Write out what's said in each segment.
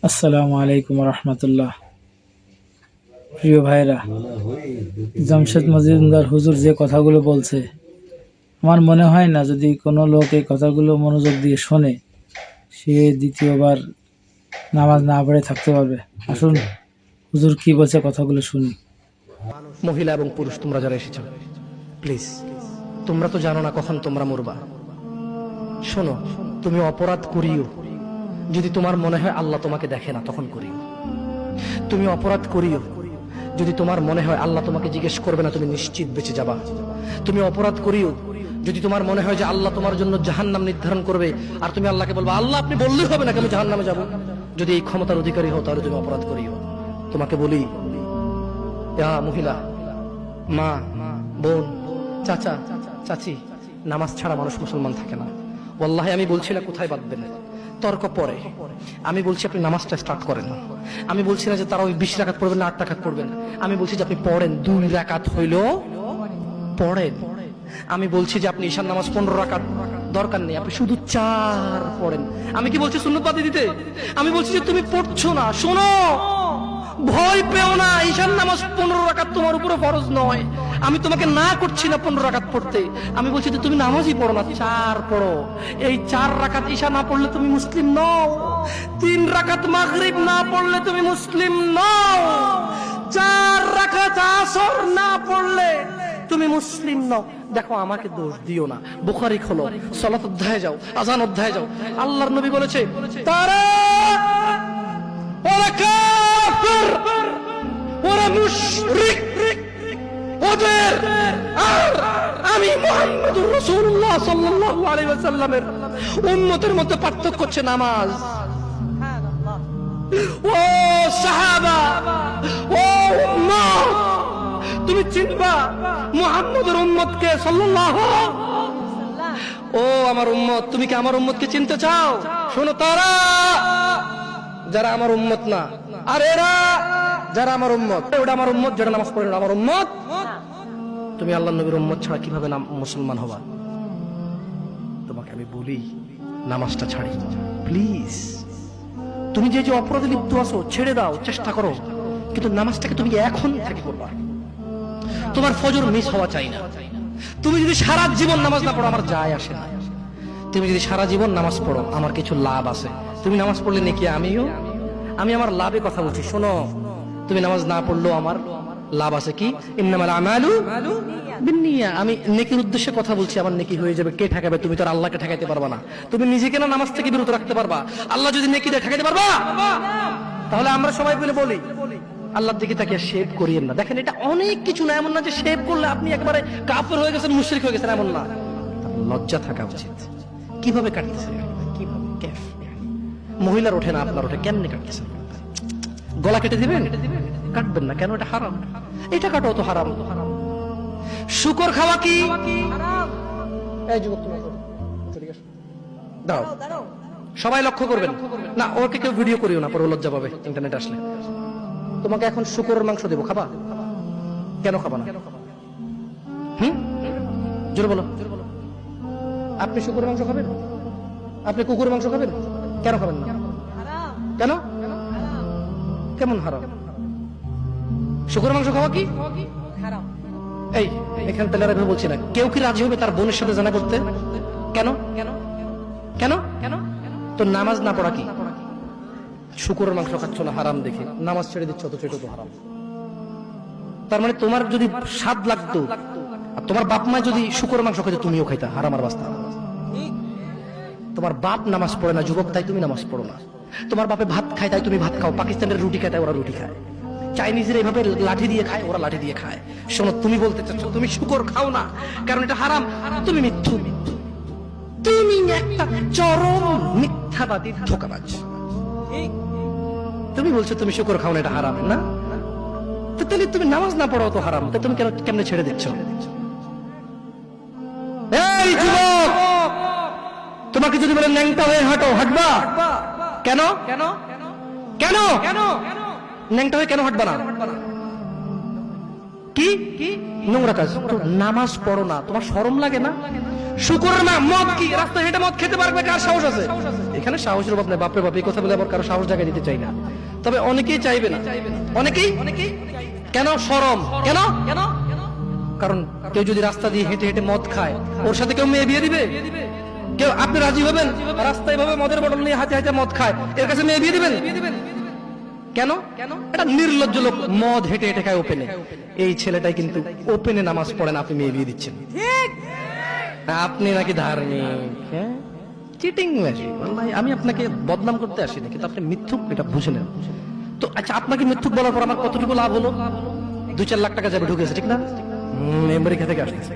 আসসালামু আলাইকুম রহমতুল্লাহ। প্রিয় ভাইরা, জামশেদ মজুমদার হুজুর যে কথাগুলো বলছে, আমার মনে হয় না যদি কোনো লোক এই কথাগুলো মনোযোগ দিয়ে শোনে, সে দ্বিতীয়বার নামাজ না পড়ে থাকতে পারবে। আসুন হুজুর কি বলছে কথাগুলো শুনি। মহিলা এবং পুরুষ তোমরা যারা এসেছ, প্লিজ, তোমরা তো জানো না কখন তোমরা মরবা। শোনো, তুমি অপরাধ করিও যদি তোমার মনে হয় আল্লাহ তোমাকে দেখে না, তখন করিও। তুমি অপরাধ করিও যদি তোমার মনে হয় আল্লাহ তোমাকে জিজ্ঞেস করবে না, তুমি নিশ্চিত বেঁচে যাবা। তুমি অপরাধ করিও যদি তোমার মনে হয় যে আল্লাহ তোমার জন্য জাহান্নাম নির্ধারণ করবে, আর তুমি আল্লাহকে বলবা আল্লাহ আপনি বললেই হবে নাকি আমি জাহান্নামে যাব। যদি এই ক্ষমতার অধিকারী হও তাহলে তুমি অপরাধ করিও। তোমাকে বলি, মহিলা, মা, বোন, চাচা, চাচি, নামাজ ছাড়া মানুষ মুসলমান থাকে না। ওয়াল্লাহি আমি বলছি না কোথায় বাঁধবেন, তর্ক পরে। আমি বলছি আপনি নামাজটা স্টার্ট করেন। আমি বলছি না যে তারা ওই 20 রাকাত পড়বেন না 8 রাকাত পড়বেন। আমি বলছি যে আপনি পড়েন, 2 রাকাত হইলেও পড়েন। আমি বলছি যে আপনি ঈশার নামাজ 15 রাকাত দরকার নেই, আপনি শুধু 4 পড়েন। আমি কি বলছি সুন্নত বাদ দিতে? আমি বলছি যে তুমি পড়ছো না, শোনো, ভয় পেও না। ঈশার নামাজ 15 রাকাত তোমার উপরে ফরজ নয়। আমি তোমাকে না করছি না 15 রাকাত পড়তে। আমি বলছি যে তুমি নামাজই পড়ো না, 4 পড়ো। এই 4 রাকাত ঈশা না পড়লে তুমি মুসলিম নও। 3 রাকাত মাগরিব না পড়লে তুমি মুসলিম নও। 4 রাকাত আসর না পড়লে তুমি মুসলিম নও। দেখো, আমাকে দোষ দিও না। বুখারী খোলো, সালাত অধ্যায়ে যাও, আযান অধ্যায়ে যাও। আল্লাহর নবী বলেছে, তারা ওরা কাফির, ওরা মুশরিক, ওদের আর আমি মুহাম্মদুর রাসূলুল্লাহ সাল্লাল্লাহু আলাইহি ওয়াসাল্লামের উম্মতের মধ্যে পার্থক্য হচ্ছে নামাজ। ও সাহাবা, ও উম্মত, তুমি চিনবা মুহাম্মদের উম্মতকে সাল্লাল্লাহু। ও আমার উম্মত, তুমি কি আমার উম্মতকে চিনতে চাও? শোনো, তারা যারা আমার উম্মত না, আর এরা যারা আমার উম্মত। ওটা আমার উম্মত যারা নামাজ পড়ে না, আমার উম্মত। তুমি আল্লাহর নবীর উম্মত ছাড়া কিভাবে মুসলমান হবা? তোমাকে আমি বলি, নামাজটা ছাড়ি প্লিজ। তুমি যে যে অপরাধে লিপ্ত আছো ছেড়ে দাও, চেষ্টা করো, কিন্তু নামাজটাকে তুমি এখন থেকে করবা। তোমার ফজর মিস হওয়া চাই না। তুমি যদি সারা জীবন নামাজ না পড়ো, আমার যায় আসে না। তুমি যদি সারা জীবন নামাজ পড়ো, আমার কিছু লাভ আছে। তুমি নামাজ পড়লে নাকি আমি আমার লাভে কথা বলছি। শোনো, তুমি নামাজ না পড়লেও আমার লাভ আছে। কি? ইন্নামাল আমালু বিন্নিয়া। আমি নেকির উদ্দেশ্যে কথা বলছি, আমার নেকি হয়ে যাবে। কে ঠেকাবে? তুমি তো আর আল্লাহকে ঠেকাইতে পারবা না। তুমি নিজেকে না নামাজ থেকে বিরত রাখতে পারবা, আল্লাহ যদি নেকি দেয় ঠেকাইতে পারবা? তাহলে আমরা সবাই মিলে বলি, আল্লাহর দিকে তাকিয়ে শেভ করিয়েন না। দেখেন, এটা অনেক কিছু না, এমন না যে শেভ করলে আপনি একেবারে কাফের হয়ে গেছেন, মুশরিক হয়ে গেছেন, এমন না। লজ্জা থাকা উচিত। কিভাবে কাটতেছে? কিভাবে? মহিলার ওঠে না, আপনার ওঠে, কেমনে কাটতেছেন? গলা কেটে দিবেন? কাটবেন না কেন? এটা হারাম। এটা কাটো তো হারাম। শুকর খাওয়া কি হারাম? এই যুবক, তুমি দাও, সবাই লক্ষ্য করবেন না। ওকে কেউ ভিডিও করিও না, পরে লজ্জা পাবে ইন্টারনেট আসলে। তোমাকে এখন শুকরের মাংস দেবো, খাবা? কেন খাবা না? জোরে বলো। আপনি শুকরের মাংস খাবেন? আপনি কুকুরের মাংস খাবেন? কেন খাবেন না? কেন? কেমন হারাম? শুকরের মাংস খাওয়া কি হারাম? এই এখানে তেলারা ভেবে বলছি না। কেউ কি রাজি হবে তার বোনের সাথে জানা করতে? কেন? কেন? তো নামাজ না পড়া কি? শুকরের মাংস খাচ্ছ না হারাম দেখে নামাজ ছেড়ে দিচ্ছ, তো সেটা তো হারাম। তার মানে তোমার যদি স্বাদ লাগতো, আর তোমার বাপ মা যদি শুকরের মাংস খাইতো, তুমিও খাইতা, হারাম আর বাস্তা। তোমার বাপ নামাজ পড়ে না যুবক, তাই তুমি নামাজ পড়ো না। তোমার বাপে ভাত খায় তাই তুমি ভাত খাও। পাকিস্তানের রুটি খায় তাই ওরা রুটি খায়। চাইনিজরা এইভাবে লাঠি দিয়ে খায়, ওরা লাঠি দিয়ে খায়। শোনো, তুমি বলতে চাচ্ছ তুমি শুকর খাও না কারণ এটা হারাম, তুমি মিথ্যু। তুমি একটা চরম মিথ্যাবাদী, ধোঁকাবাজ। তুমি বলছো তুমি শুকর খাও না, এটা হারাম না? তো তাহলে তুমি নামাজ না পড়ো তো হারাম, তো তুমি কেমনে ছেড়ে দিচ্ছ? এই যুবক, তোমাকে যদি বলে ন্যাংটা হয়ে হাঁটো, হাঁটবা? কেন? ন্যাংটা হয়ে কেন হাঁটবা না? কি নোংরা কাজ। তো নামাজ পড়ো না, তোমার শরম লাগে না? শুকর না, মদ কি রাস্তায় হেঁটে মদ খেতে পারবে? কার সাহস আছে? এখানে সাহসের অভাব নেই, বাপরে বাপ, এই কথা বলে আবার কারো সাহস জায়গায় দিতে চাই না। তবে অনেকেই চাইবে না, অনেকেই। কেন শরম? কেন? কারণ কেউ যদি রাস্তা দিয়ে হেঁটে হেঁটে মদ খায়, ওর সাথে কেউ মেয়ে বিয়ে দিবে? কেউ আপনি রাজি হবেন? রাস্তায় ভাবে মদের বটল নিয়ে হাতে হাতে মদ খায়, এর কাছে মেয়ে বিয়ে দিবেন? কেন? এটা নির্লজ্জ লোক মদ হেঁটে হেঁটে খায় ওপেনে। এই ছেলেটাই কিন্তু ওপেনে নামাজ পড়েন, আপনি মেয়ে বিয়ে দিচ্ছেন। আপনি নাকি ধার্মিক, হ্যাঁ? Cheating magic. আমি আপনাকে বদনাম করতে আসিনি, কিন্তু আপনি মিথ্যুক, এটা বুঝে নেন। তো আচ্ছা, আপনাকে মিথ্যুক বলার পর আমার কতটুকু লাভ হলো? 2-4 লাখ টাকা যাবে ঢুকেছে, ঠিক না? আমেরিকা থেকে আসতেছে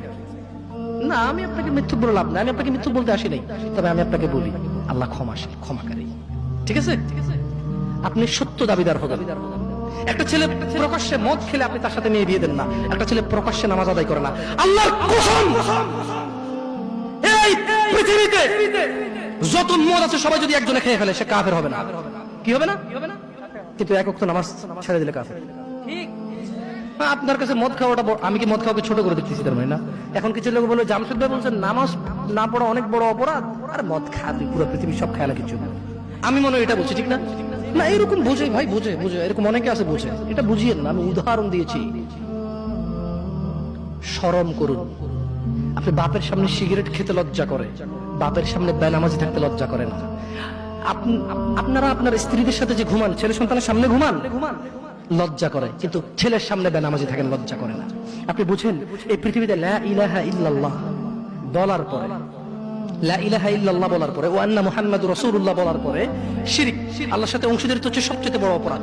না। আমি আপনাকে মিথ্যুক বলে লাভ না, আমি আপনাকে মিথ্যুক বলতে আসি নাই। তবে আমি আপনাকে বলি, আল্লাহ ক্ষমাশীল, ক্ষমাকারী, ঠিক আছে? আপনি সত্য দাবিদার হবেন। একটা ছেলে প্রকাশ্যে মদ খেলে আপনি তার সাথে মেয়ে বিয়ে দেন না। একটা ছেলে প্রকাশ্যে নামাজ আদায় করে না। আল্লাহর কসম, এই পৃথিবীতে যত মদ আছে সবাই যদি একজনে খেয়ে ফেলে, সে কাফের হবে না। কি হবে না? কিন্তু এক ওয়াক্ত নামাজ ছেড়ে দিলে কাফের। ঠিক। আপনার কাছে মদ খাওয়াটা, আমি কি মদ খাওয়াকে ছোট করে দেখতেছি তার মানে না? এখন কিছু লোক বলে, জামশেদ ভাই বলছেন নামাজ না পড়া অনেক বড় অপরাধ, আর মদ খা তুই পুরো পৃথিবী সব খেয়ালা কিছু। আমি মনে হয় এটা বলছি, ঠিক না? না, এরকম বুঝে ভাই, বুঝে এরকম অনেকে আছে, বুঝে। এটা বুঝিয়েন না, আমি উদাহরণ দিয়েছি। শরম করুন। আপনি বাপের সামনে সিগারেট খেতে লজ্জা করে, বাপের সামনে বেনামাজি থাকতে লজ্জা করে না। আপনারা আপনার স্ত্রীদের সাথে যে ঘুমান, ছেলে সন্তানের সামনে ঘুমান, লজ্জা করে, কিন্তু ছেলের সামনে বেনামাজি থাকেন, লজ্জা করে না। আপনি বুঝেন, এই পৃথিবীতে লা ইলাহা ইল্লাল্লাহ বলার পরে, লা ইলাহা ইল্লাল্লাহ বলার পরে, ওয়া আন্না মুহাম্মাদুর রাসূলুল্লাহ বলার পরে শিরক, আল্লাহর সাথে অংশীদারিত্ব হচ্ছে সবচেয়ে বড় অপরাধ,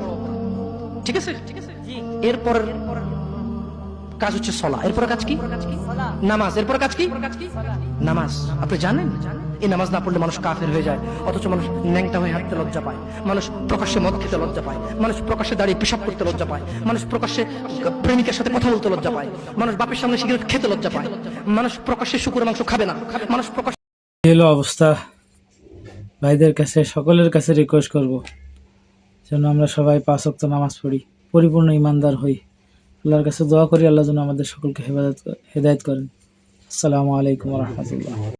ঠিক আছে? এরপর কাজ হচ্ছে সালাহ। এরপর কাজ কি? নামাজ। এরপর কাজ কি? নামাজ। আপনি জানেন এই নামাজ না পড়লে মানুষ কাফের হয়ে যায়, অথচ মানুষ ন্যাংটা হয়ে হাঁটতে লজ্জা পায়, মানুষ প্রকাশ্যে মদ খেতে লজ্জা পায়, মানুষ প্রকাশ্যে দাঁড়িয়ে পেশাব করতে লজ্জা পায়, মানুষ প্রকাশ্যে প্রেমিকের সাথে কথা বলতে লজ্জা পায়, মানুষ বাপের সামনে সিগারেট খেতে লজ্জা পায়, মানুষ প্রকাশ্যে শুকরের মাংস খাবে না, মানুষ প্রকাশ্যে। এই হলো অবস্থা। ভাইদের কাছে, সকলের কাছে রিকোয়েস্ট করব যেন আমরা সবাই 5 ওয়াক্ত নামাজ পড়ি, পরিপূর্ণ ইমানদার হই। আল্লাহর কাছে দোয়া করি, আল্লাহ যেন আমাদের সকলকে হেদায়েত করেন। আসসালামু আলাইকুম ওয়া রাহমাতুল্লাহ।